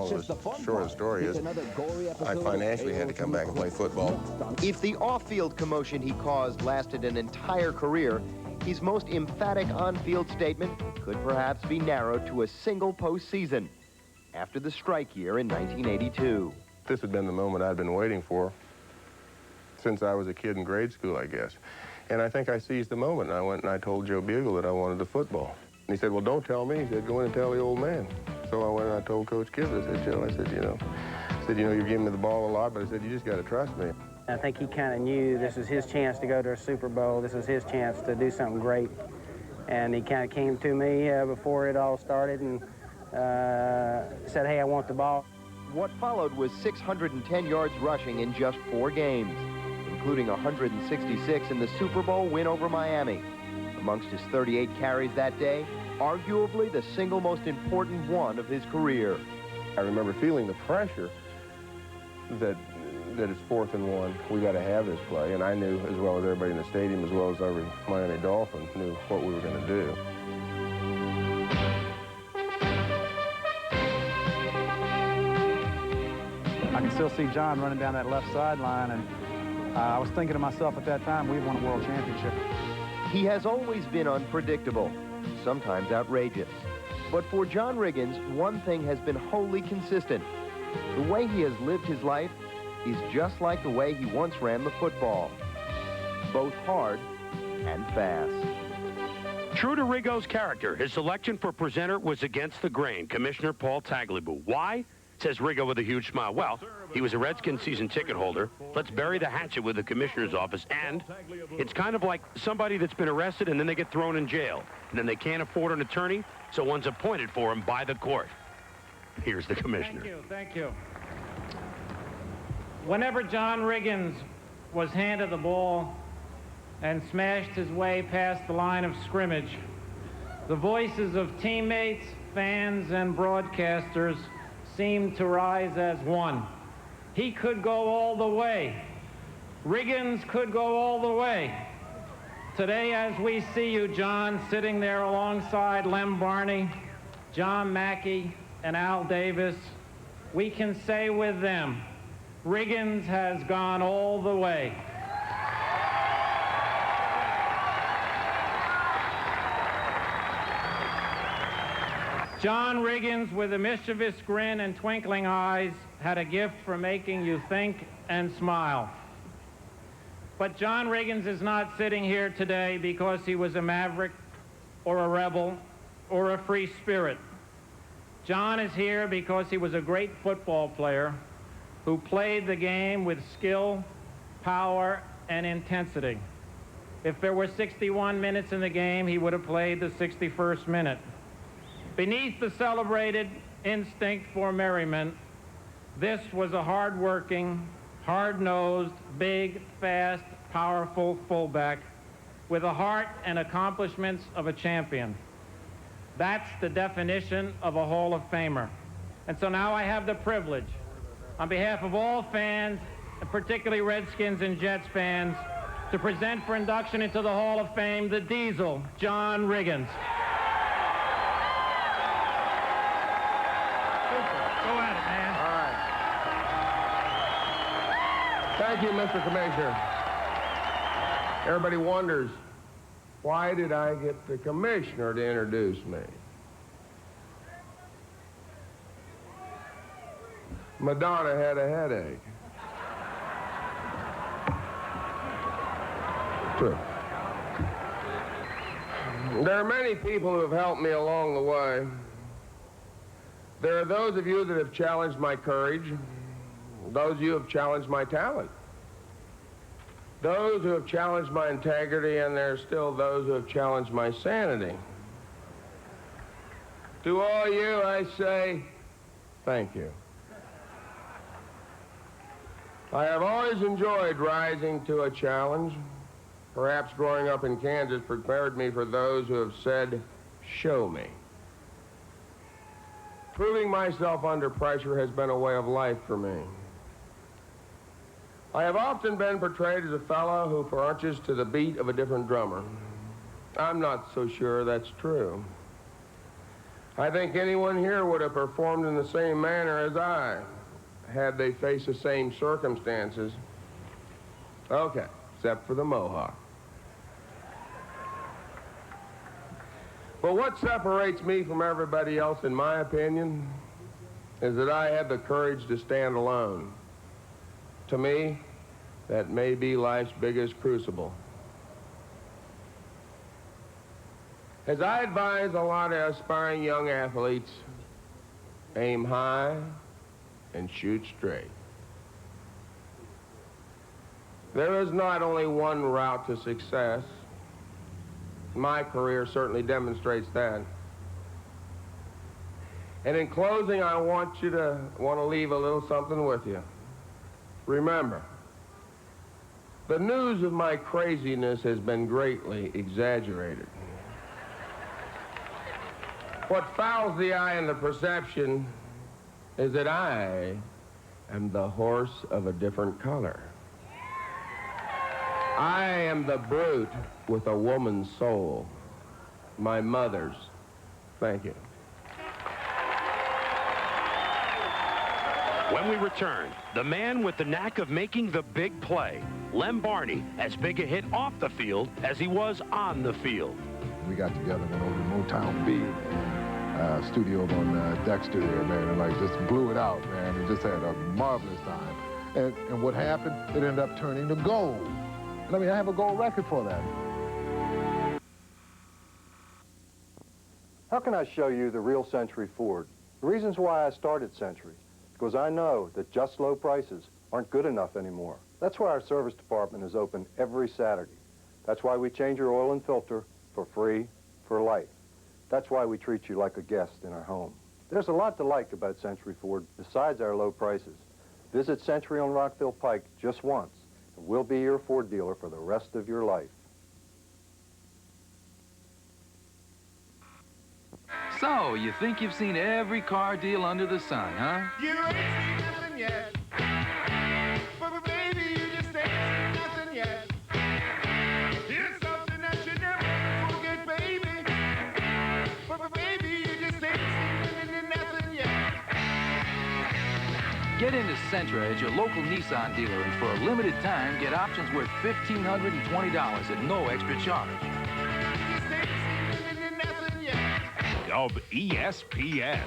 long and short of the story is, I financially had to come back and play football. If the off-field commotion he caused lasted an entire career, his most emphatic on-field statement could perhaps be narrowed to a single postseason after the strike year in 1982. This had been the moment I'd been waiting for since I was a kid in grade school, I guess. And I think I seized the moment, and I went and I told Joe Bugle that I wanted the football. And he said, well, don't tell me. He said, go in and tell the old man. So I went and I told Coach Gibbs. I said, Joe, you've given me the ball a lot, but I said, you just got to trust me. I think he kind of knew this was his chance to go to a Super Bowl. This was his chance to do something great. And he kind of came to me before it all started and said, hey, I want the ball. What followed was 610 yards rushing in just 4 games, including 166 in the Super Bowl win over Miami. Amongst his 38 carries that day, arguably the single most important one of his career. I remember feeling the pressure that it's 4th and 1. We got to have this play, and I knew, as well as everybody in the stadium, as well as every Miami Dolphin, knew what we were going to do. I can still see John running down that left sideline, and I was thinking to myself at that time, we won a world championship. He has always been unpredictable, sometimes outrageous. But for John Riggins, one thing has been wholly consistent. The way he has lived his life is just like the way he once ran the football, both hard and fast. True to Riggo's character, his selection for presenter was against the grain, Commissioner Paul Tagliabue. Why? Says Riggo with a huge smile. Well, he was a Redskins season ticket holder. Let's bury the hatchet with the commissioner's office. And it's kind of like somebody that's been arrested and then they get thrown in jail. And then they can't afford an attorney, so one's appointed for him by the court. Here's the commissioner. Thank you. Whenever John Riggins was handed the ball and smashed his way past the line of scrimmage, the voices of teammates, fans, and broadcasters seemed to rise as one. He could go all the way. Riggins could go all the way. Today, as we see you, John, sitting there alongside Lem Barney, John Mackey, and Al Davis, we can say with them, Riggins has gone all the way. John Riggins, with a mischievous grin and twinkling eyes, had a gift for making you think and smile. But John Riggins is not sitting here today because he was a maverick or a rebel or a free spirit. John is here because he was a great football player who played the game with skill, power, and intensity. If there were 61 minutes in the game, he would have played the 61st minute. Beneath the celebrated instinct for merriment, this was a hard-working, hard-nosed, big, fast, powerful fullback with a heart and accomplishments of a champion. That's the definition of a Hall of Famer. And so now I have the privilege, on behalf of all fans, and particularly Redskins and Jets fans, to present for induction into the Hall of Fame the Diesel, John Riggins. Go at it, man. All right. Thank you, Mr. Commissioner. Everybody wonders, why did I get the commissioner to introduce me? Madonna had a headache. True. There are many people who have helped me along the way. There are those of you that have challenged my courage, those of you who have challenged my talent, those who have challenged my integrity, and there are still those who have challenged my sanity. To all you, I say, thank you. I have always enjoyed rising to a challenge. Perhaps growing up in Kansas prepared me for those who have said, show me. Proving myself under pressure has been a way of life for me. I have often been portrayed as a fellow who marches to the beat of a different drummer. I'm not so sure that's true. I think anyone here would have performed in the same manner as I, had they faced the same circumstances. Okay, except for the mohawk. But what separates me from everybody else, in my opinion, is that I had the courage to stand alone. To me, that may be life's biggest crucible. As I advise a lot of aspiring young athletes, aim high and shoot straight. There is not only one route to success. My career certainly demonstrates that. And in closing, I want to leave a little something with you. Remember, the news of my craziness has been greatly exaggerated. What fouls the eye and the perception is that I am the horse of a different color. I am the brute with a woman's soul, my mother's. Thank you. When we return, the man with the knack of making the big play, Lem Barney, as big a hit off the field as he was on the field. We got together, went over to Motown B, studio on Dexter there, man, and like just blew it out, man, and just had a marvelous time. And what happened, it ended up turning to gold. And I mean, I have a gold record for that. How can I show you the real Century Ford? The reasons why I started Century, because I know that just low prices aren't good enough anymore. That's why our service department is open every Saturday. That's why we change your oil and filter for free, for life. That's why we treat you like a guest in our home. There's a lot to like about Century Ford besides our low prices. Visit Century on Rockville Pike just once, and we'll be your Ford dealer for the rest of your life. So, you think you've seen every car deal under the sun, huh? You ain't seen nothing yet. But baby, you just ain't seen nothing yet. Here's something that you never forget, baby. But baby, you just ain't seen nothing yet. Get into Sentra at your local Nissan dealer, and for a limited time, get options worth $1,520 at no extra charge. Of ESPN.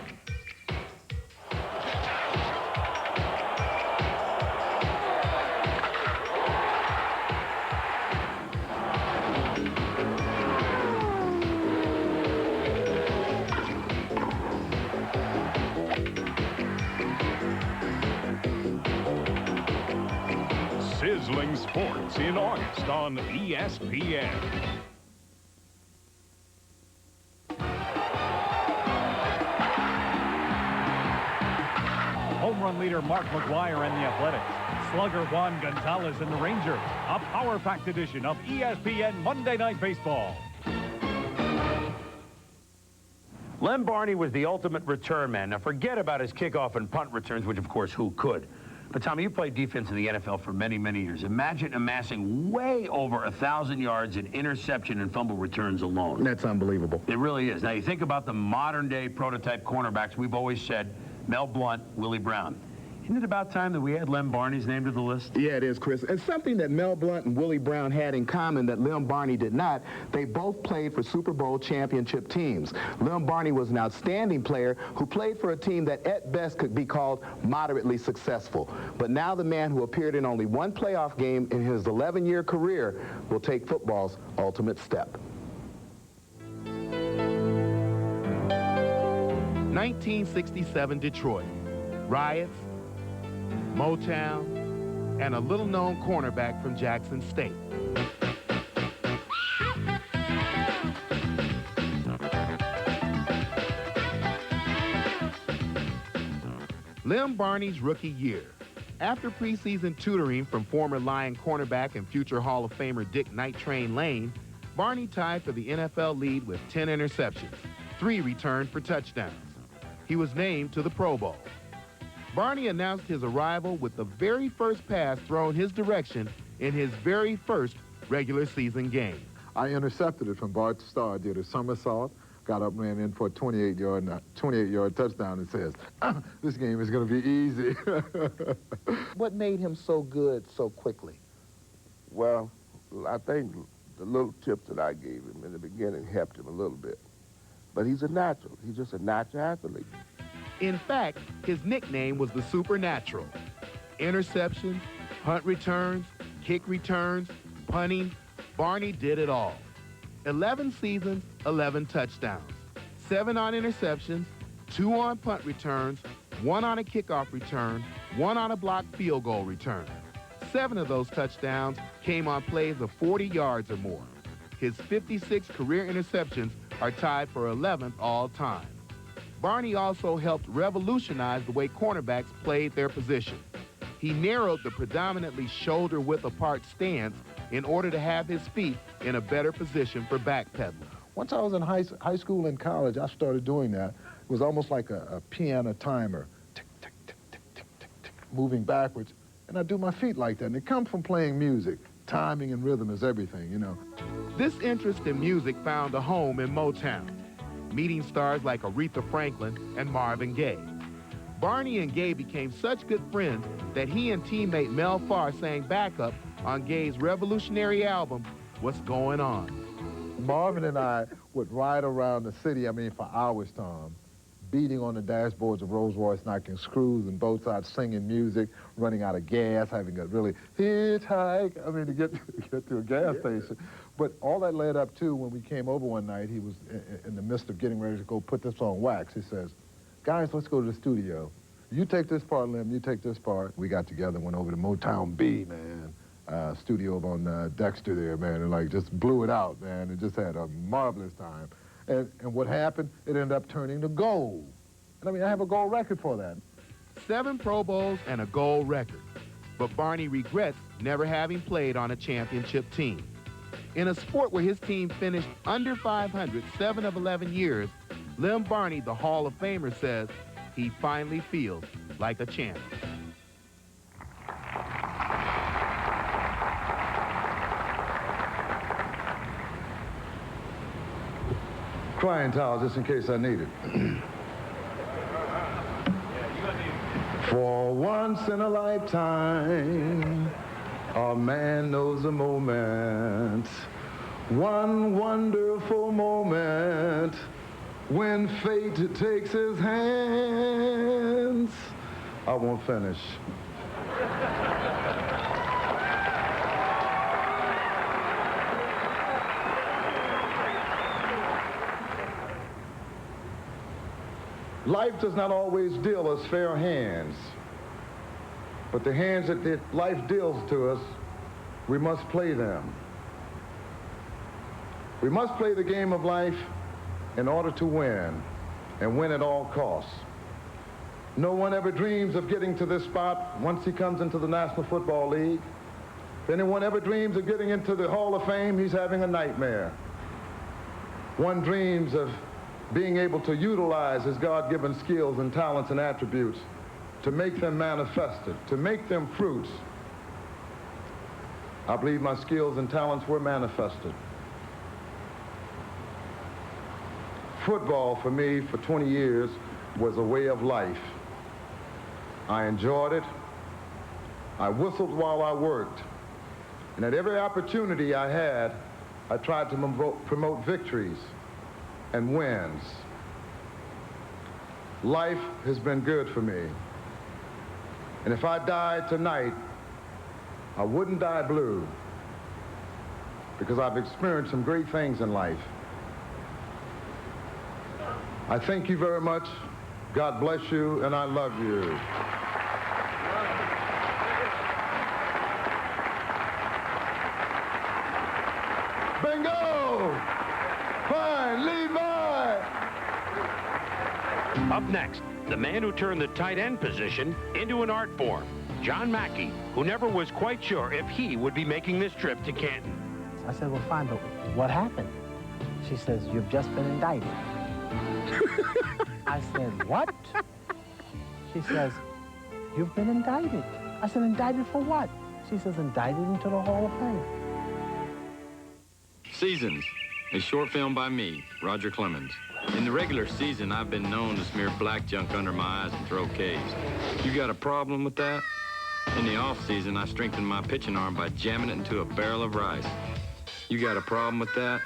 Sizzling sports in August on ESPN. Home run leader Mark McGuire and the Athletics. Slugger Juan Gonzalez and the Rangers. A power-packed edition of ESPN Monday Night Baseball. Lem Barney was the ultimate return man. Now, forget about his kickoff and punt returns, which, of course, who could? But, Tommy, you played defense in the NFL for many, many years. Imagine amassing way over 1,000 yards in interception and fumble returns alone. That's unbelievable. It really is. Now, you think about the modern-day prototype cornerbacks. We've always said Mel Blount, Willie Brown. Isn't it about time that we had Lem Barney's name to the list? Yeah, it is, Chris. And something that Mel Blount and Willie Brown had in common that Lem Barney did not, they both played for Super Bowl championship teams. Lem Barney was an outstanding player who played for a team that at best could be called moderately successful. But now the man who appeared in only one playoff game in his 11-year career will take football's ultimate step. 1967 Detroit. Riots, Motown, and a little-known cornerback from Jackson State. Lem Barney's rookie year. After preseason tutoring from former Lion cornerback and future Hall of Famer Dick Night Train Lane, Barney tied for the NFL lead with 10 interceptions, 3 returned for touchdowns. He was named to the Pro Bowl. Barney announced his arrival with the very first pass thrown his direction in his very first regular season game. I intercepted it from Bart Starr, did a somersault, got up and ran in for a 28-yard touchdown and says, this game is going to be easy. What made him so good so quickly? Well, I think the little tips that I gave him in the beginning helped him a little bit. But he's a natural. He's just a natural athlete. In fact, his nickname was the Supernatural. Interceptions, punt returns, kick returns, punting, Barney did it all. 11 seasons, 11 touchdowns, 7 on interceptions, 2 on punt returns, 1 on a kickoff return, 1 on a blocked field goal return. 7 of those touchdowns came on plays of 40 yards or more. His 56 career interceptions are tied for 11th all time. Barney also helped revolutionize the way cornerbacks played their position. He narrowed the predominantly shoulder-width apart stance in order to have his feet in a better position for backpedaling. Once I was in high school and college, I started doing that. It was almost like a piano timer, tick, tick, tick, tick, tick, tick, tick, moving backwards. And I do my feet like that. And it comes from playing music. Timing and rhythm is everything, you know. This interest in music found a home in Motown, meeting stars like Aretha Franklin and Marvin Gaye. Barney and Gaye became such good friends that he and teammate Mel Farr sang backup on Gaye's revolutionary album, What's Going On. Marvin and I would ride around the city, for hours, Tom, beating on the dashboards of Rolls Royce, knocking screws and both sides, singing music, running out of gas, having a really hitchhike, to get to a gas station. But all that led up to when we came over one night, he was in the midst of getting ready to go put this on wax. He says, guys, let's go to the studio. You take this part, Lem, you take this part. We got together and went over to Motown B, man. Studio up on Dexter there, man, and just blew it out, man, and just had a marvelous time. And what happened, it ended up turning to gold. And I have a gold record for that. 7 Pro Bowls and a gold record. But Barney regrets never having played on a championship team. In a sport where his team finished under 500 7 of 11 years, Lem Barney, the Hall of Famer, says he finally feels like a champion. Crying towel, just in case I need it. For once in a lifetime, a man knows a moment, one wonderful moment, when fate takes his hands. I won't finish. Life does not always deal us fair hands, but the hands that life deals to us, we must play them. We must play the game of life in order to win, and win at all costs. No one ever dreams of getting to this spot once he comes into the National Football League. If anyone ever dreams of getting into the Hall of Fame, he's having a nightmare. One dreams of being able to utilize his God-given skills and talents and attributes to make them manifested, to make them fruits. I believe my skills and talents were manifested. Football, for me, for 20 years, was a way of life. I enjoyed it. I whistled while I worked. And at every opportunity I had, I tried to promote victories and wins. Life has been good for me. And if I died tonight, I wouldn't die blue, because I've experienced some great things in life. I thank you very much. God bless you, and I love you. Bingo! Fine, Levi! Up next, the man who turned the tight end position into an art form, John Mackey, who never was quite sure if he would be making this trip to Canton. I said, well, fine, but what happened? She says, you've just been indicted. I said, what? She says, you've been indicted. I said, indicted for what? She says, indicted into the Hall of Fame. Seasons, a short film by me, Roger Clemens. In the regular season, I've been known to smear black junk under my eyes and throw Ks. You got a problem with that? In the off-season, I strengthen my pitching arm by jamming it into a barrel of rice. You got a problem with that?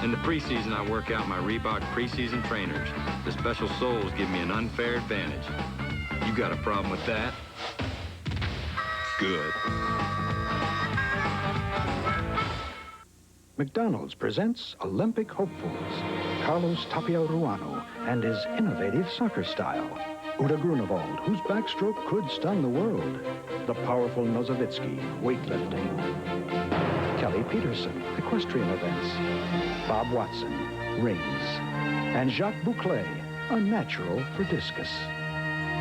In the preseason, I work out my Reebok preseason trainers. The special soles give me an unfair advantage. You got a problem with that? Good. McDonald's presents Olympic hopefuls, Carlos Tapia Ruano and his innovative soccer style. Uda Grunewald, whose backstroke could stun the world. The powerful Nozowitzki, weightlifting. Kelly Peterson, equestrian events. Bob Watson, rings. And Jacques Bouclet, a natural for discus.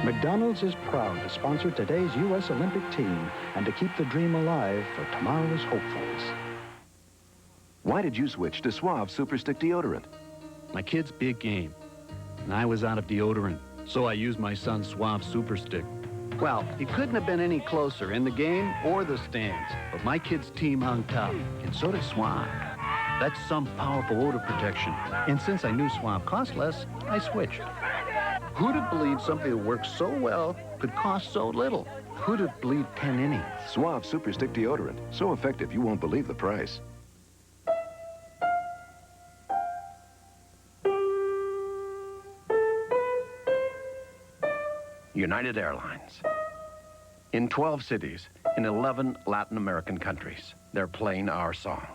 McDonald's is proud to sponsor today's U.S. Olympic team and to keep the dream alive for tomorrow's hopefuls. Why did you switch to Suave Super Stick deodorant? My kid's big game, and I was out of deodorant, so I used my son's Suave Super Stick. Well, he couldn't have been any closer in the game or the stands, but my kid's team hung tough, and so did Suave. That's some powerful odor protection, and since I knew Suave cost less, I switched. Who'd have believed something that works so well could cost so little? Who'd have believed 10 innings? Suave Super Stick deodorant, so effective you won't believe the price. United Airlines. In 12 cities, in 11 Latin American countries, they're playing our song.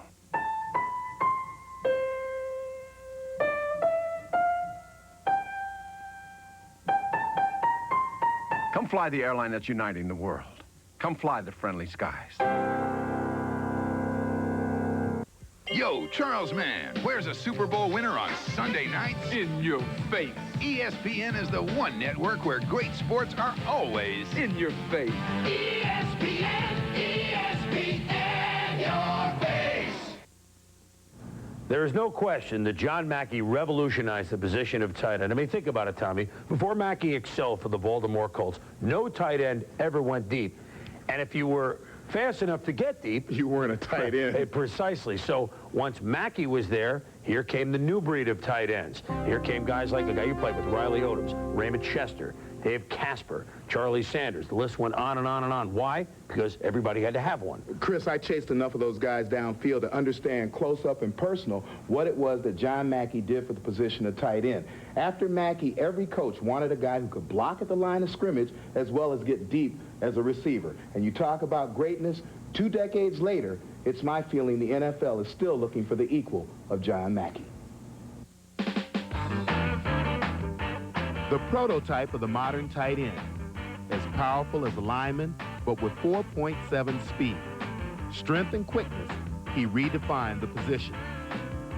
Come fly the airline that's uniting the world. Come fly the friendly skies. Yo, Charles Mann, where's a Super Bowl winner on Sunday nights? In your face. ESPN is the one network where great sports are always in your face. ESPN, ESPN, your face. There is no question that John Mackey revolutionized the position of tight end. I mean, think about it, Tommy. Before Mackey excelled for the Baltimore Colts, no tight end ever went deep. And if you were fast enough to get deep, you weren't a tight end. Precisely. So once Mackey was there, here came the new breed of tight ends. Here came guys like the guy you played with, Riley Odoms, Raymond Chester, Dave Casper, Charlie Sanders. The list went on and on and on. Why? Because everybody had to have one. Chris, I chased enough of those guys downfield to understand close up and personal what it was that John Mackey did for the position of tight end. After Mackey, every coach wanted a guy who could block at the line of scrimmage as well as get deep as a receiver. And you talk about greatness, 2 decades later, it's my feeling the NFL is still looking for the equal of John Mackey. The prototype of the modern tight end. As powerful as a lineman, but with 4.7 speed. Strength and quickness, he redefined the position.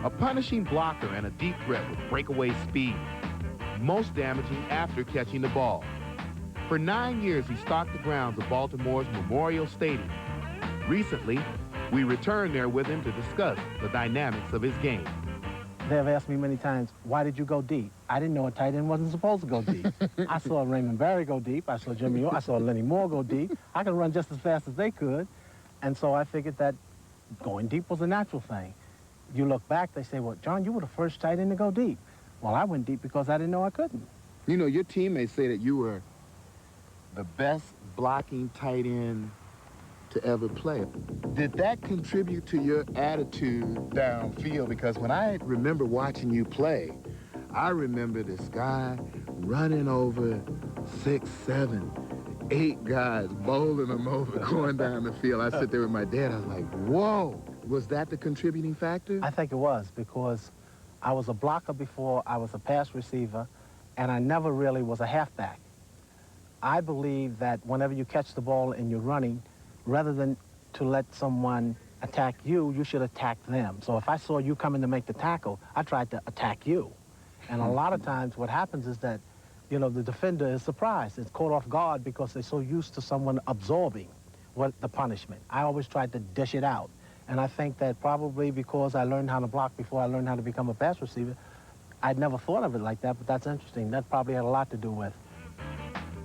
A punishing blocker and a deep threat with breakaway speed. Most damaging after catching the ball. For 9 years, he stalked the grounds of Baltimore's Memorial Stadium. Recently, we returned there with him to discuss the dynamics of his game. They've asked me many times, why did you go deep? I didn't know a tight end wasn't supposed to go deep. I saw Raymond Barry go deep. I saw Jimmy Orr. I saw Lenny Moore go deep. I could run just as fast as they could. And so I figured that going deep was a natural thing. You look back, they say, well, John, you were the first tight end to go deep. Well, I went deep because I didn't know I couldn't. You know, your teammates say that you were the best blocking tight end to ever play. Did that contribute to your attitude downfield? Because when I remember watching you play, I remember this guy running over 6, 7, 8 guys, bowling them over, going down the field. I sit there with my dad, I was like, whoa. Was that the contributing factor? I think it was, because I was a blocker before I was a pass receiver, and I never really was a halfback. I believe that whenever you catch the ball and you're running, rather than to let someone attack you, you should attack them. So if I saw you coming to make the tackle, I tried to attack you. And a lot of times what happens is that, you know, the defender is surprised. It's caught off guard because they're so used to someone absorbing the punishment. I always tried to dish it out. And I think that probably because I learned how to block before I learned how to become a pass receiver, I'd never thought of it like that, but that's interesting. That probably had a lot to do with.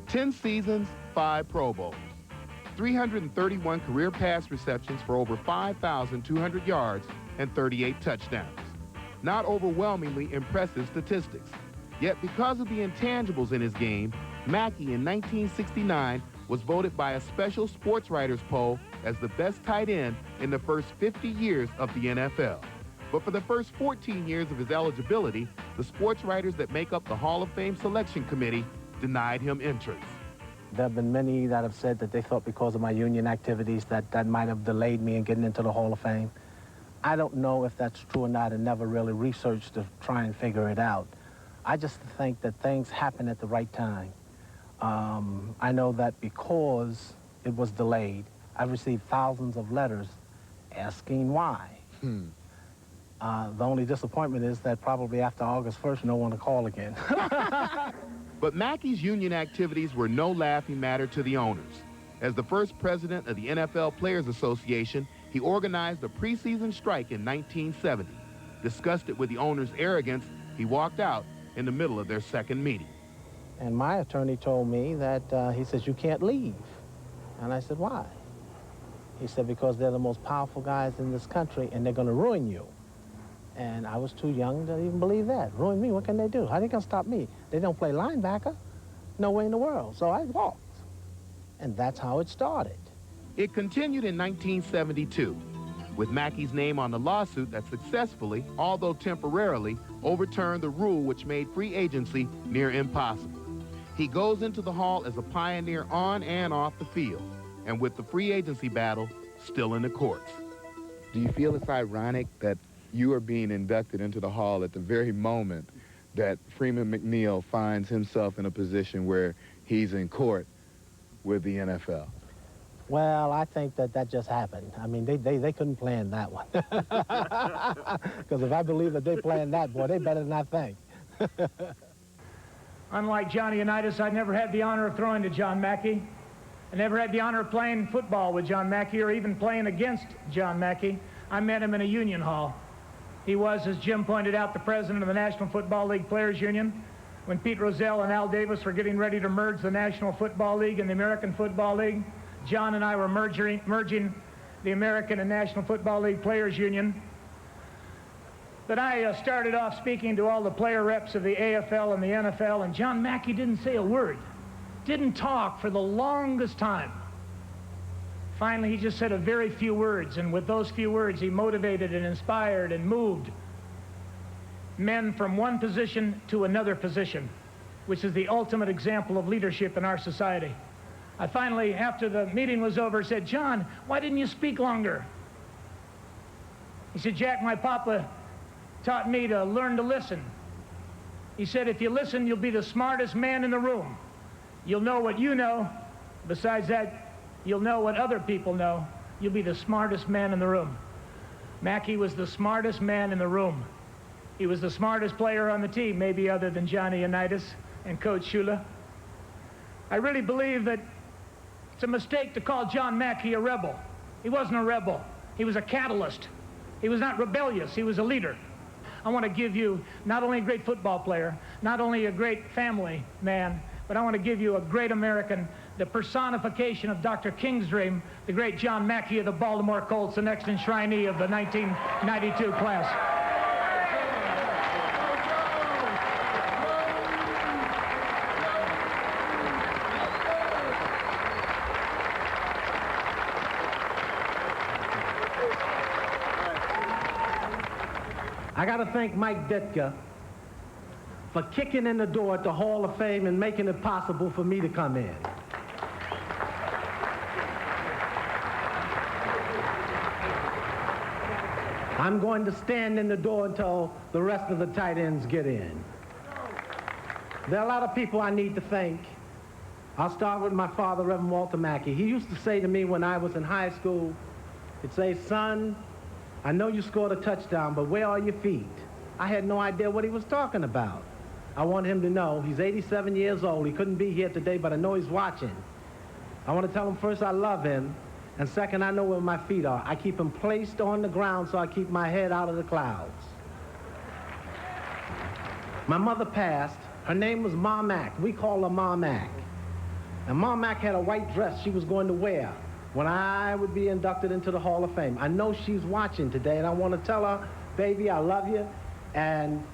10 seasons, 5 Pro Bowls. 331 career pass receptions for over 5,200 yards and 38 touchdowns. not overwhelmingly impressive statistics. Yet because of the intangibles in his game, Mackey in 1969 was voted by a special sports writers poll as the best tight end in the first 50 years of the NFL. But for the first 14 years of his eligibility, the sports writers that make up the Hall of Fame selection committee denied him entrance. There have been many that have said that they thought because of my union activities that might have delayed me in getting into the Hall of Fame. I don't know if that's true or not, and never really researched to try and figure it out. I just think that things happen at the right time. I know that because it was delayed, I've received thousands of letters asking why. The only disappointment is that probably after August 1st, no one will call again. But Mackey's union activities were no laughing matter to the owners. As the first president of the NFL Players Association, he organized a preseason strike in 1970. Disgusted with the owners' arrogance, he walked out in the middle of their second meeting. And my attorney told me that, he says, you can't leave. And I said, why? He said, because they're the most powerful guys in this country and they're going to ruin you. And I was too young to even believe that. Ruin me, what can they do? How are they going to stop me? They don't play linebacker. No way in the world. So I walked. And that's how it started. It continued in 1972, with Mackey's name on the lawsuit that successfully, although temporarily, overturned the rule which made free agency near impossible. He goes into the Hall as a pioneer on and off the field, and with the free agency battle still in the courts. Do you feel it's ironic that you are being inducted into the Hall at the very moment that Freeman McNeil finds himself in a position where he's in court with the NFL? Well, I think that just happened. I mean, they couldn't plan that one. Because if I believe that they planned that, boy, they better than I think. Unlike Johnny Unitas, I never had the honor of throwing to John Mackey. I never had the honor of playing football with John Mackey or even playing against John Mackey. I met him in a union hall. He was, as Jim pointed out, the president of the National Football League Players Union. When Pete Rozelle and Al Davis were getting ready to merge the National Football League and the American Football League, John and I were merging the American and National Football League Players Union. But I started off speaking to all the player reps of the AFL and the NFL, and John Mackey didn't say a word, didn't talk for the longest time. Finally, he just said a very few words, and with those few words, he motivated and inspired and moved men from one position to another position, which is the ultimate example of leadership in our society. I finally, after the meeting was over, said, John, why didn't you speak longer? He said, Jack, my papa taught me to learn to listen. He said, if you listen, you'll be the smartest man in the room. You'll know what you know. Besides that, you'll know what other people know. You'll be the smartest man in the room. Mackey was the smartest man in the room. He was the smartest player on the team, maybe other than Johnny Unitas and Coach Shula. I really believe that it's a mistake to call John Mackey a rebel. He wasn't a rebel. He was a catalyst. He was not rebellious. He was a leader. I want to give you not only a great football player, not only a great family man, but I want to give you a great American, the personification of Dr. King's dream, the great John Mackey of the Baltimore Colts, the next enshrinee of the 1992 class. I got to thank Mike Ditka for kicking in the door at the Hall of Fame and making it possible for me to come in. I'm going to stand in the door until the rest of the tight ends get in. There are a lot of people I need to thank. I'll start with my father, Reverend Walter Mackey. He used to say to me when I was in high school, he'd say, son, I know you scored a touchdown, but where are your feet? I had no idea what he was talking about. I want him to know he's 87 years old. He couldn't be here today, but I know he's watching. I want to tell him first I love him, and second, I know where my feet are. I keep them placed on the ground so I keep my head out of the clouds. My mother passed. Her name was Ma Mack. We call her Ma Mack. And Ma Mack had a white dress she was going to wear when I would be inducted into the Hall of Fame. I know she's watching today, and I want to tell her, baby, I love you, And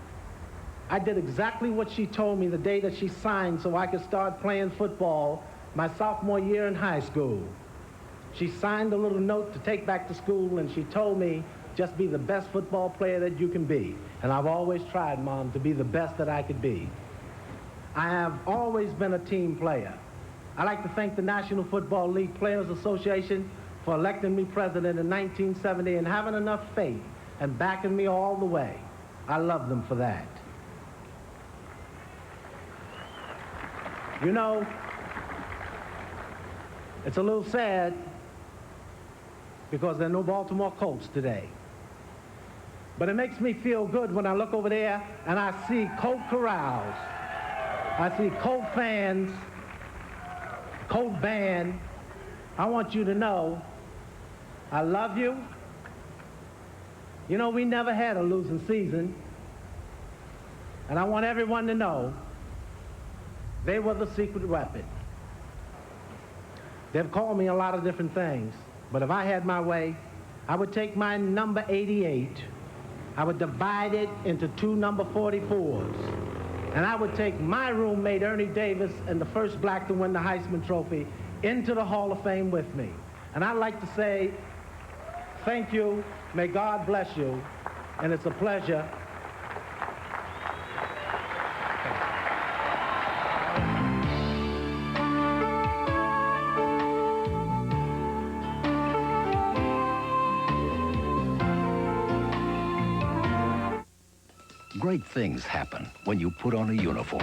I did exactly what she told me the day that she signed so I could start playing football my sophomore year in high school. She signed a little note to take back to school, and she told me, just be the best football player that you can be. And I've always tried, Mom, to be the best that I could be. I have always been a team player. I'd like to thank the National Football League Players Association for electing me president in 1970 and having enough faith and backing me all the way. I love them for that. You know, it's a little sad because there are no Baltimore Colts today. But it makes me feel good when I look over there and I see Colt corrals. I see Colt fans, Colt band. I want you to know I love you. You know, we never had a losing season. And I want everyone to know they were the secret weapon. They've called me a lot of different things, but if I had my way, I would take my number 88, I would divide it into 2 number 44s, and I would take my roommate Ernie Davis and the first black to win the Heisman Trophy into the Hall of Fame with me. And I'd like to say thank you, may God bless you, and it's a pleasure. Great things happen when you put on a uniform.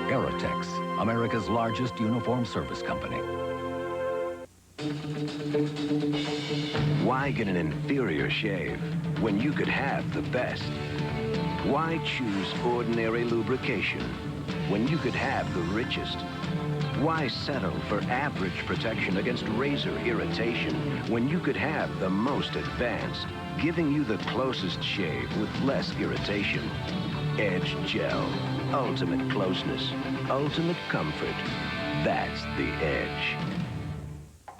Aerotex, America's largest uniform service company. Why get an inferior shave when you could have the best? Why choose ordinary lubrication when you could have the richest? Why settle for average protection against razor irritation when you could have the most advanced, giving you the closest shave with less irritation? Edge Gel. Ultimate closeness. Ultimate comfort. That's the Edge.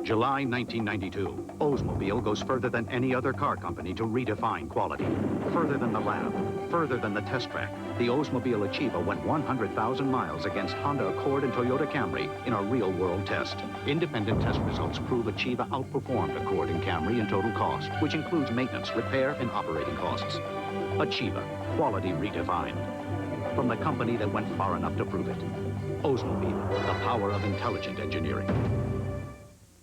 July 1992. Oldsmobile goes further than any other car company to redefine quality. Further than the lab, further than the test track. The Oldsmobile Achieva went 100,000 miles against Honda Accord and Toyota Camry in a real-world test. Independent test results prove Achieva outperformed Accord and Camry in total cost, which includes maintenance, repair, and operating costs. Achieva, quality redefined. From the company that went far enough to prove it. Oldsmobile, the power of intelligent engineering.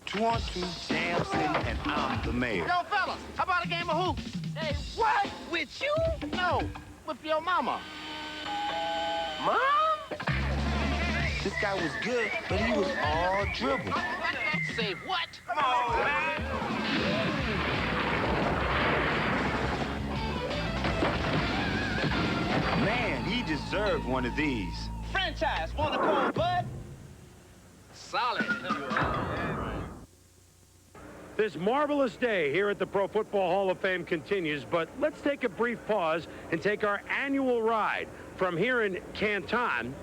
22 Jam City, and I'm the mayor. Yo, fellas, how about a game of hoops? Hey, what? With you? No, with your mama. Mom? This guy was good, but he was all dribble. Say what? Come on, man. Man, he deserved one of these. Franchise, wanna call Bud? Solid. This marvelous day here at the Pro Football Hall of Fame continues, but let's take a brief pause and take our annual ride from here in Canton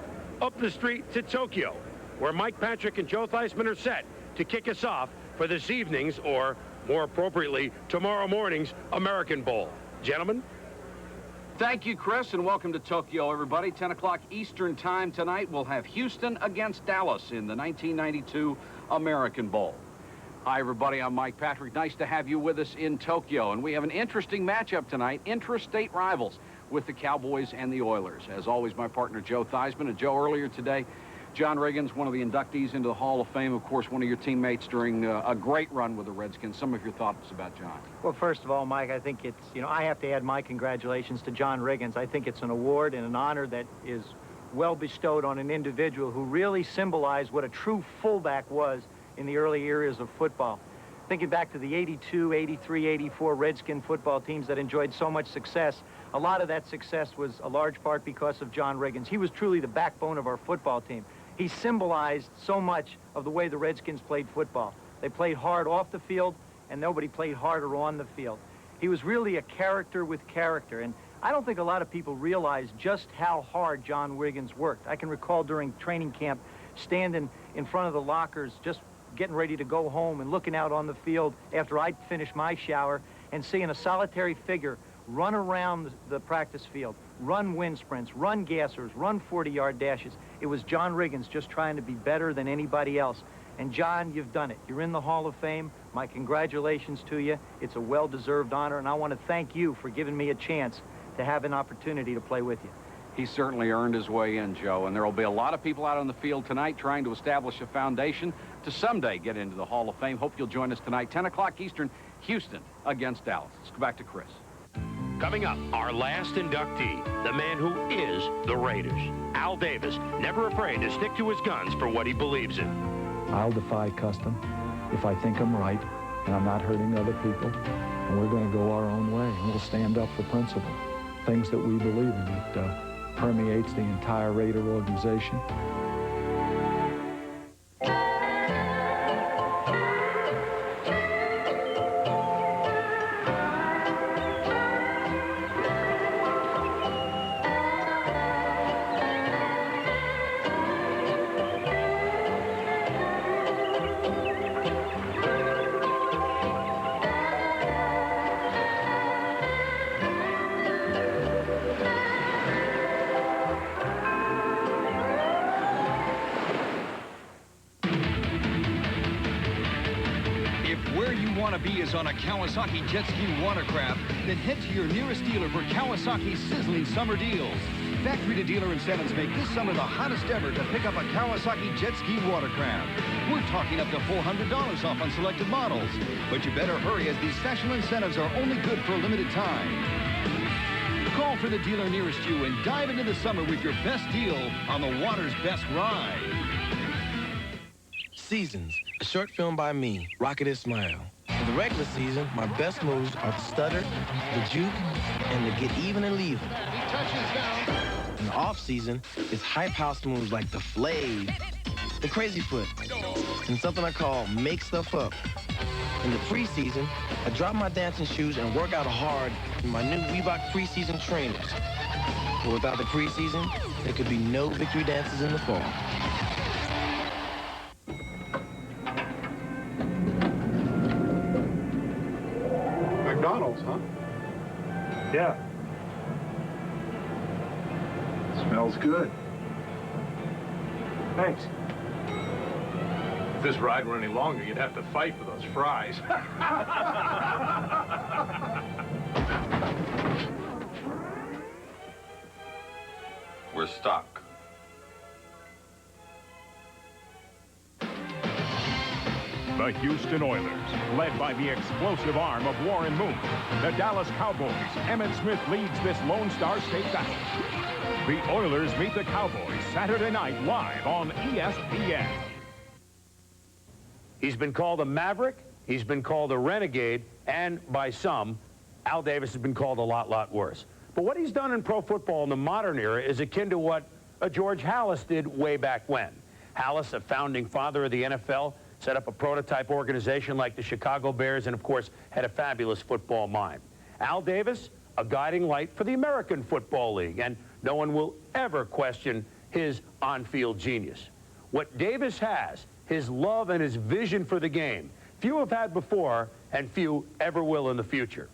up the street to Tokyo, where Mike Patrick and Joe Theismann are set to kick us off for this evening's, or more appropriately, tomorrow morning's American Bowl. Gentlemen? Thank you, Chris, and welcome to Tokyo, everybody. 10 o'clock Eastern time tonight. We'll have Houston against Dallas in the 1992 American Bowl. Hi, everybody. I'm Mike Patrick. Nice to have you with us in Tokyo. And we have an interesting matchup tonight, intrastate rivals with the Cowboys and the Oilers. As always, my partner, Joe Theismann. And Joe, earlier today, John Riggins, one of the inductees into the Hall of Fame, of course, one of your teammates during a great run with the Redskins. Some of your thoughts about John. Well, first of all, Mike, I think it's, I have to add my congratulations to John Riggins. I think it's an award and an honor that is well bestowed on an individual who really symbolized what a true fullback was in the early years of football. Thinking back to the 82, 83, 84 Redskin football teams that enjoyed so much success, a lot of that success was a large part because of John Riggins. He was truly the backbone of our football team. He symbolized so much of the way the Redskins played football. They played hard off the field, and nobody played harder on the field. He was really a character with character, and I don't think a lot of people realize just how hard John Riggins worked. I can recall during training camp standing in front of the lockers, just getting ready to go home and looking out on the field after I'd finished my shower and seeing a solitary figure run around the practice field, run wind sprints, run gassers, run 40-yard dashes. It was John Riggins just trying to be better than anybody else. And John, you've done it. You're in the Hall of Fame. My congratulations to you. It's a well-deserved honor, and I want to thank you for giving me a chance to have an opportunity to play with you. He certainly earned his way in, Joe, and there will be a lot of people out on the field tonight trying to establish a foundation to someday get into the Hall of Fame. Hope you'll join us tonight, 10 o'clock Eastern, Houston against Dallas. Let's go back to Chris. Coming up, our last inductee, the man who is the Raiders. Al Davis, never afraid to stick to his guns for what he believes in. I'll defy custom if I think I'm right and I'm not hurting other people, and we're going to go our own way, and we'll stand up for principle, things that we believe in. It permeates the entire Raider organization. On a Kawasaki jet ski watercraft, then head to your nearest dealer for Kawasaki's sizzling summer deals. Factory-to-dealer incentives make this summer the hottest ever to pick up a Kawasaki jet ski watercraft. We're talking up to $400 off on selected models. But you better hurry, as these special incentives are only good for a limited time. Call for the dealer nearest you and dive into the summer with your best deal on the water's best ride. Seasons, a short film by me, Rocket Ismail. For the regular season, my best moves are the stutter, the juke, and the get even and leave. He touches down. In the off-season, it's hype house moves like the flave, the crazy foot, and something I call make stuff up. In the preseason, I drop my dancing shoes and work out hard in my new Reebok preseason trainers. But without the preseason, there could be no victory dances in the fall. McDonald's, huh? Yeah. Smells good. Thanks. If this ride were any longer, you'd have to fight for those fries. We're stuck. The Houston Oilers, led by the explosive arm of Warren Moon. The Dallas Cowboys, Emmitt Smith leads this Lone Star State battle. The Oilers meet the Cowboys Saturday night live on ESPN. He's been called a maverick, he's been called a renegade, and by some, Al Davis has been called a lot worse. But what he's done in pro football in the modern era is akin to what George Halas did way back when. Halas, a founding father of the NFL, set up a prototype organization like the Chicago Bears, and of course had a fabulous football mind. Al Davis, a guiding light for the American Football League, and no one will ever question his on-field genius. What Davis has, his love and his vision for the game, few have had before and few ever will in the future.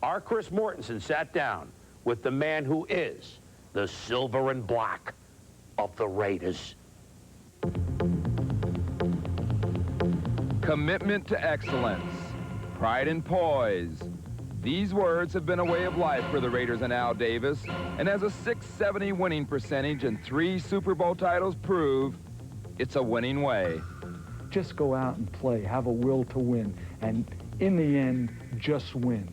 Our Chris Mortensen sat down with the man who is the silver and black of the Raiders. Commitment to excellence, pride and poise. These words have been a way of life for the Raiders and Al Davis, and as a .670 winning percentage and 3 Super Bowl titles prove, it's a winning way. Just go out and play, have a will to win, and in the end, just win.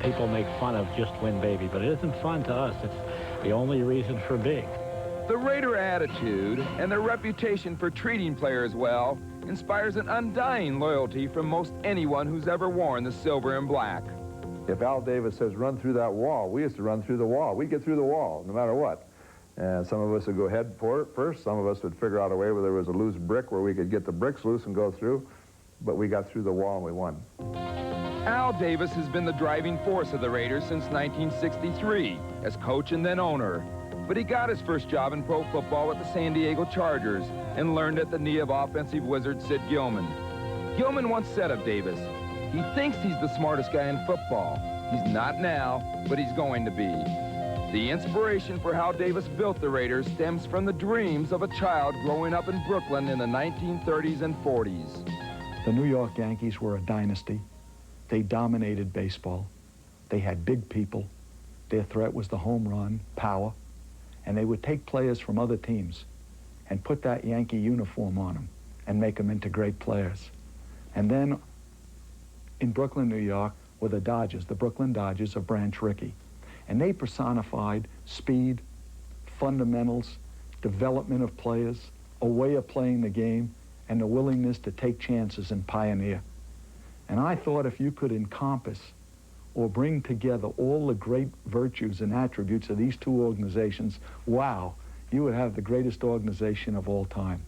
People make fun of just win, baby, but it isn't fun to us. It's the only reason for being. The Raider attitude and their reputation for treating players well inspires an undying loyalty from most anyone who's ever worn the silver and black. If Al Davis says run through that wall, we used to run through the wall. We'd get through the wall no matter what. And some of us would go head for it first. Some of us would figure out a way where there was a loose brick where we could get the bricks loose and go through. But we got through the wall and we won. Al Davis has been the driving force of the Raiders since 1963 as coach and then owner. But he got his first job in pro football with the San Diego Chargers and learned at the knee of offensive wizard Sid Gilman. Gilman once said of Davis, he thinks he's the smartest guy in football. He's not now, but he's going to be. The inspiration for how Davis built the Raiders stems from the dreams of a child growing up in Brooklyn in the 1930s and 40s. The New York Yankees were a dynasty. They dominated baseball. They had big people. Their threat was the home run, power, and they would take players from other teams and put that Yankee uniform on them and make them into great players. And then in Brooklyn, New York, were the Dodgers, the Brooklyn Dodgers of Branch Rickey. And they personified speed, fundamentals, development of players, a way of playing the game, and the willingness to take chances and pioneer. And I thought if you could encompass or bring together all the great virtues and attributes of these two organizations, wow, you would have the greatest organization of all time.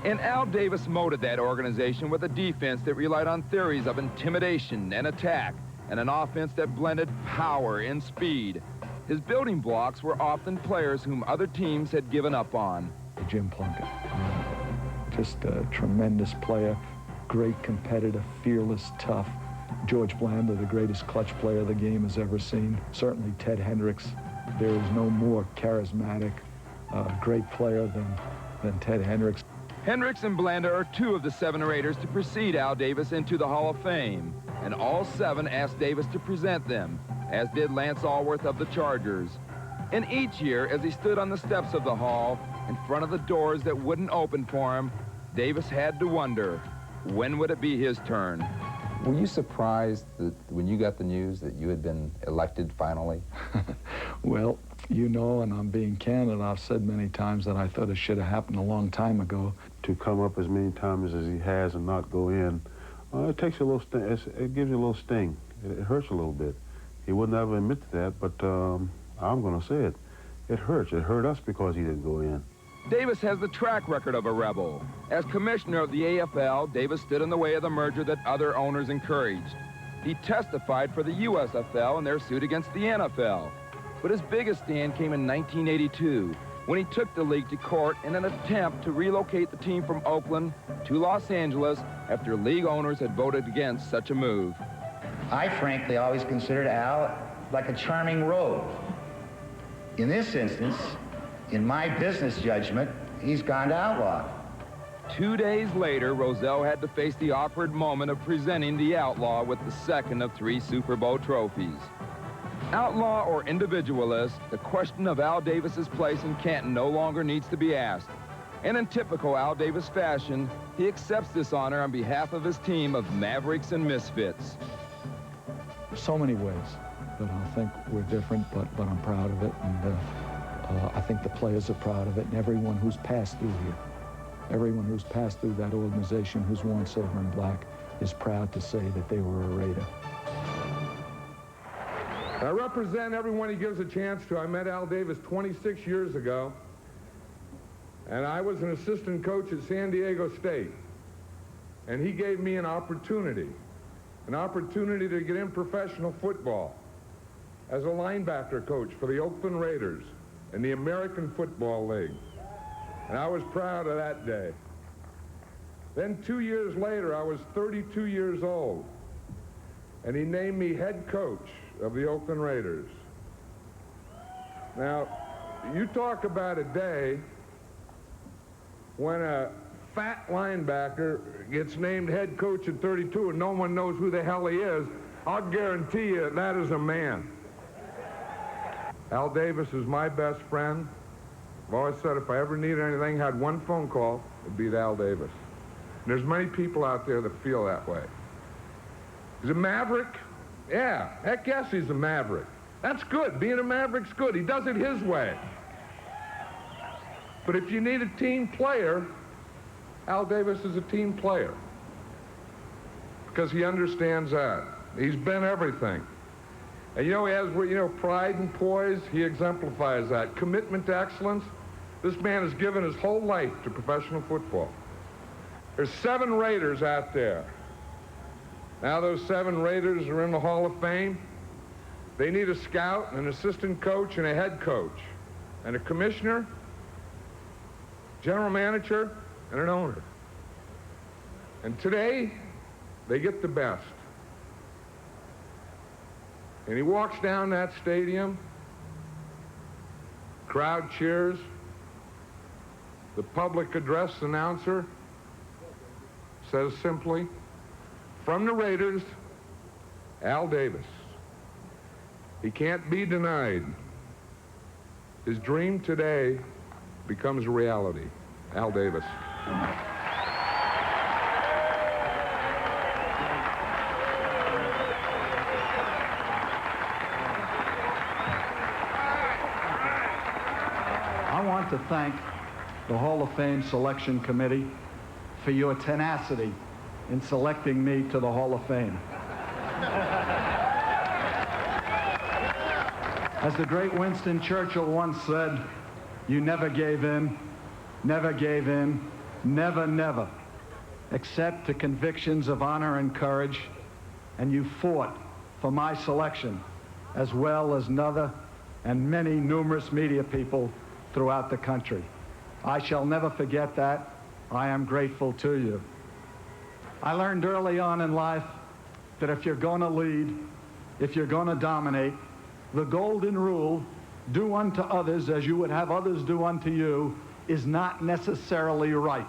And Al Davis molded that organization with a defense that relied on theories of intimidation and attack, and an offense that blended power and speed. His building blocks were often players whom other teams had given up on. Jim Plunkett, just a tremendous player, great competitor, fearless, tough. George Blanda, the greatest clutch player the game has ever seen. Certainly Ted Hendricks. There is no more charismatic, great player than Ted Hendricks. Hendricks and Blanda are two of the 7 Raiders to precede Al Davis into the Hall of Fame, and all 7 asked Davis to present them, as did Lance Allworth of the Chargers. And each year, as he stood on the steps of the hall, in front of the doors that wouldn't open for him, Davis had to wonder, when would it be his turn? Were you surprised that when you got the news that you had been elected finally? Well, you know, and I'm being candid, I've said many times that I thought it should have happened a long time ago. To come up as many times as he has and not go in, it takes a little sting. It gives you a little sting. It hurts a little bit. He wouldn't ever admit to that, but I'm going to say it. It hurts. It hurt us because he didn't go in. Davis has the track record of a rebel. As commissioner of the AFL, Davis stood in the way of the merger that other owners encouraged. He testified for the USFL in their suit against the NFL. But his biggest stand came in 1982, when he took the league to court in an attempt to relocate the team from Oakland to Los Angeles after league owners had voted against such a move. I frankly always considered Al like a charming rogue. In this instance, in my business judgment, he's gone to outlaw. 2 days later, Rozelle had to face the awkward moment of presenting the outlaw with the second of 3 Super Bowl trophies. Outlaw or individualist, the question of Al Davis's place in Canton no longer needs to be asked. And in typical Al Davis fashion, he accepts this honor on behalf of his team of Mavericks and Misfits. So many ways that I think we're different, but I'm proud of it, and I think the players are proud of it, and everyone who's passed through here, everyone who's passed through that organization who's worn silver and black is proud to say that they were a Raider. I represent everyone he gives a chance to. I met Al Davis 26 years ago, and I was an assistant coach at San Diego State, and he gave me an opportunity to get in professional football as a linebacker coach for the Oakland Raiders in the American Football League. And I was proud of that day. Then 2 years later, I was 32 years old, and he named me head coach of the Oakland Raiders. Now, you talk about a day when a fat linebacker gets named head coach at 32 and no one knows who the hell he is. I'll guarantee you that is a man. Al Davis is my best friend. I've always said if I ever needed anything, had one phone call, it'd be to Al Davis. And there's many people out there that feel that way. He's a maverick? Yeah, heck yes, he's a maverick. That's good. Being a maverick's good. He does it his way. But if you need a team player, Al Davis is a team player because he understands that. He's been everything. And he has, pride and poise. He exemplifies that. Commitment to excellence. This man has given his whole life to professional football. There's 7 Raiders out there. Now those 7 Raiders are in the Hall of Fame. They need a scout, an assistant coach, and a head coach, and a commissioner, general manager, and an owner. And today, they get the best. And he walks down that stadium, crowd cheers, the public address announcer says simply, from the Raiders, Al Davis. He can't be denied. His dream today becomes a reality. Al Davis. I want to thank the Hall of Fame Selection Committee for your tenacity in selecting me to the Hall of Fame. As the great Winston Churchill once said, you never gave in, never, never, except to convictions of honor and courage, and you fought for my selection, as well as another and many numerous media people throughout the country. I shall never forget that. I am grateful to you. I learned early on in life that if you're going to lead, if you're going to dominate, the golden rule, do unto others as you would have others do unto you, is not necessarily right.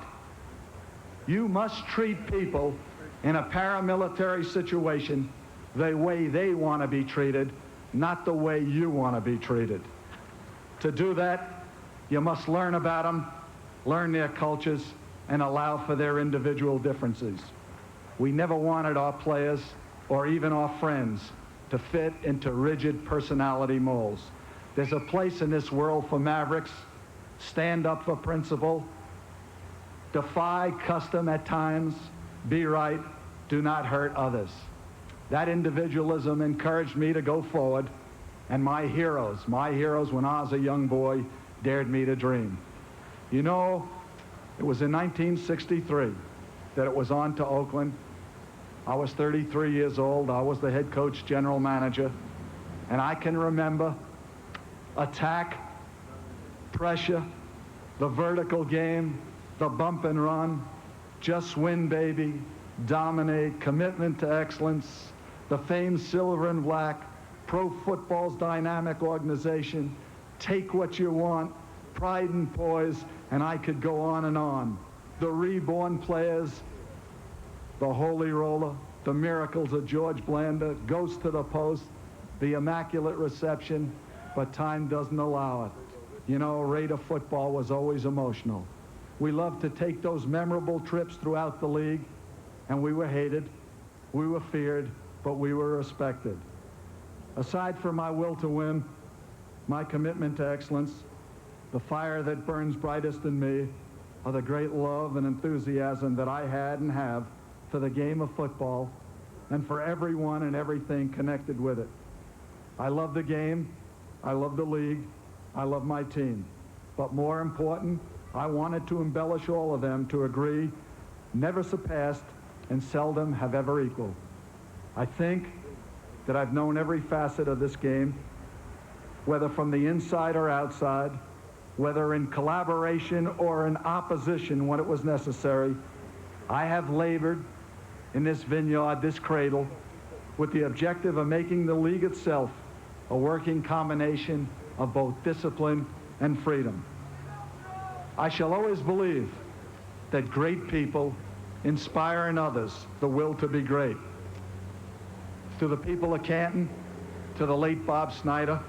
You must treat people in a paramilitary situation the way they want to be treated, not the way you want to be treated. To do that, you must learn about them, learn their cultures, and allow for their individual differences. We never wanted our players or even our friends to fit into rigid personality molds. There's a place in this world for mavericks. Stand up for principle, defy custom at times, be right, do not hurt others. That individualism encouraged me to go forward, and my heroes when I was a young boy dared me to dream. You know, it was in 1963 that it was on to Oakland. I was 33 years old. I was the head coach, general manager, and I can remember attack, pressure, the vertical game, the bump and run, just win, baby, dominate, commitment to excellence, the famed silver and black, pro football's dynamic organization, take what you want, pride and poise, and I could go on and on. The reborn players, the holy roller, the miracles of George Blanda, ghost to the post, the immaculate reception, but time doesn't allow it. You know, Raider football was always emotional. We loved to take those memorable trips throughout the league, and we were hated, we were feared, but we were respected. Aside from my will to win, my commitment to excellence, the fire that burns brightest in me are the great love and enthusiasm that I had and have for the game of football and for everyone and everything connected with it. I love the game, I love the league, I love my team. But more important, I wanted to embellish all of them to agree, never surpassed, and seldom have ever equaled. I think that I've known every facet of this game, whether from the inside or outside, whether in collaboration or in opposition when it was necessary. I have labored in this vineyard, this cradle, with the objective of making the league itself a working combination of both discipline and freedom. I shall always believe that great people inspire in others the will to be great. To the people of Canton, to the late Bob Snyder,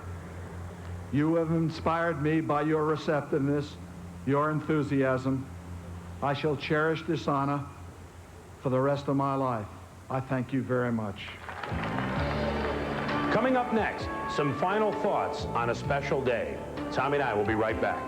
you have inspired me by your receptiveness, your enthusiasm. I shall cherish this honor for the rest of my life. I thank you very much. Coming up next, some final thoughts on a special day. Tommy and I will be right back.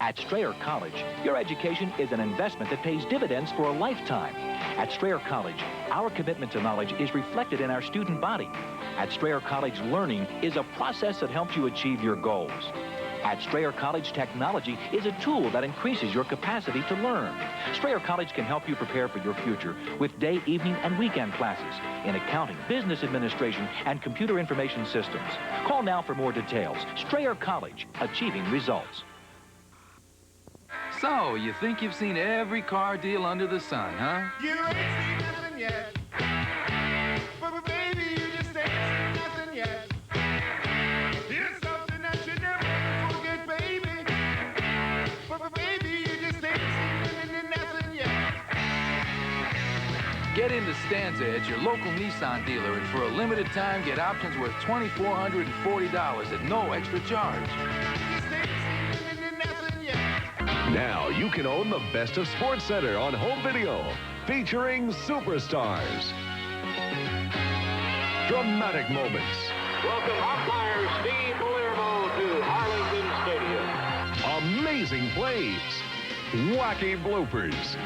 At Strayer College, your education is an investment that pays dividends for a lifetime. At Strayer College, our commitment to knowledge is reflected in our student body. At Strayer College, learning is a process that helps you achieve your goals. At Strayer College, technology is a tool that increases your capacity to learn. Strayer College can help you prepare for your future with day, evening, and weekend classes in accounting, business administration, and computer information systems. Call now for more details. Strayer College, achieving results. So, you think you've seen every car deal under the sun, huh? You ain't seen nothing yet. But baby, you just ain't seen nothing yet. Here's something that you never forget, baby. But baby, you just ain't seen nothing yet. Get into Stanza at your local Nissan dealer, and for a limited time, get options worth $2,440 at no extra charge. Now you can own the best of Sports Center on home video, featuring superstars, dramatic moments, welcome umpire Steve Palermo to Arlington Stadium, amazing plays, wacky bloopers,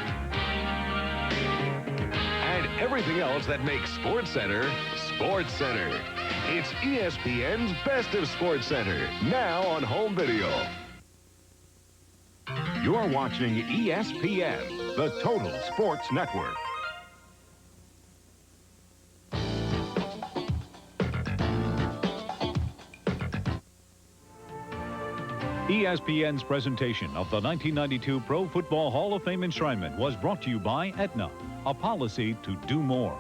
and everything else that makes Sports Center Sports Center. It's ESPN's Best of Sports Center, now on home video. You're watching ESPN, the Total Sports Network. ESPN's presentation of the 1992 Pro Football Hall of Fame Enshrinement was brought to you by Aetna, a policy to do more.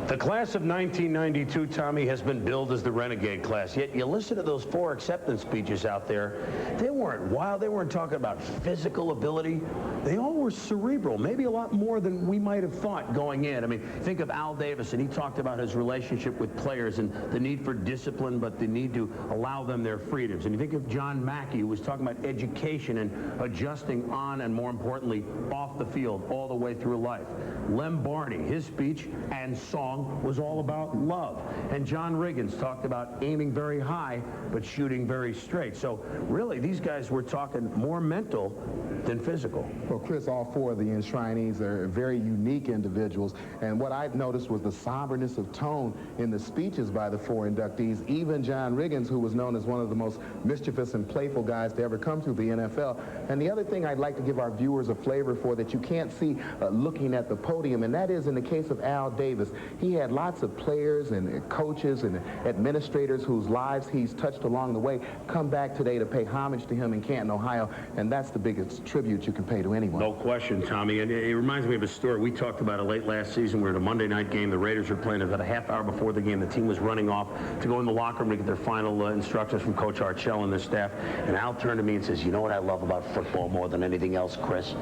The class of 1992, Tommy, has been billed as the renegade class. Yet you listen to those 4 acceptance speeches out there. They weren't wild. They weren't talking about physical ability. They all were cerebral, maybe a lot more than we might have thought going in. I mean, think of Al Davis, and he talked about his relationship with players and the need for discipline, but the need to allow them their freedoms. And you think of John Mackey, who was talking about education and adjusting on and, more importantly, off the field all the way through life. Lem Barney, his speech and song was all about love. And John Riggins talked about aiming very high, but shooting very straight. So really, these guys were talking more mental than physical. Well, Chris, all 4 of the enshrinees are very unique individuals. And what I've noticed was the somberness of tone in the speeches by the 4 inductees. Even John Riggins, who was known as one of the most mischievous and playful guys to ever come through the NFL. And the other thing I'd like to give our viewers a flavor for that you can't see looking at the podium, and that is in the case of Al Davis. He had lots of players and coaches and administrators whose lives he's touched along the way come back today to pay homage to him in Canton, Ohio, and that's the biggest tribute you can pay to anyone. No question, Tommy, and it reminds me of a story. We talked about it late last season. We were at a Monday night game. The Raiders were playing. About a half hour before the game, the team was running off to go in the locker room to get their final instructions from Coach Archell and their staff, and Al turned to me and says, you know what I love about football more than anything else, Chris?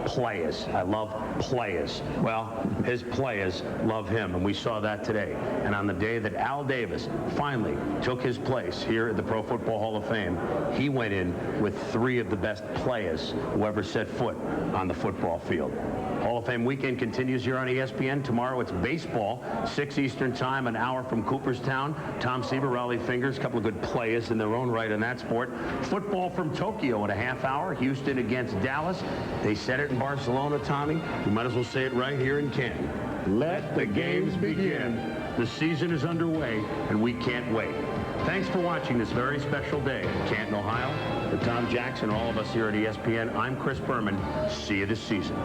Players. I love players. Well, his players love him, and we saw that today. And on the day that Al Davis finally took his place here at the Pro Football Hall of Fame, he went in with 3 of the best players who ever set foot on the football field. Hall of Fame weekend continues here on ESPN. Tomorrow it's baseball, 6 Eastern time, an hour from Cooperstown. Tom Seaver, Raleigh Fingers, a couple of good players in their own right in that sport. Football from Tokyo in a half hour, Houston against Dallas. They said it in Barcelona, Tommy. We might as well say it right here in Canton. Let the games begin. The season is underway, and we can't wait. Thanks for watching this very special day in Canton, Ohio. For Tom Jackson and all of us here at ESPN, I'm Chris Berman. See you this season.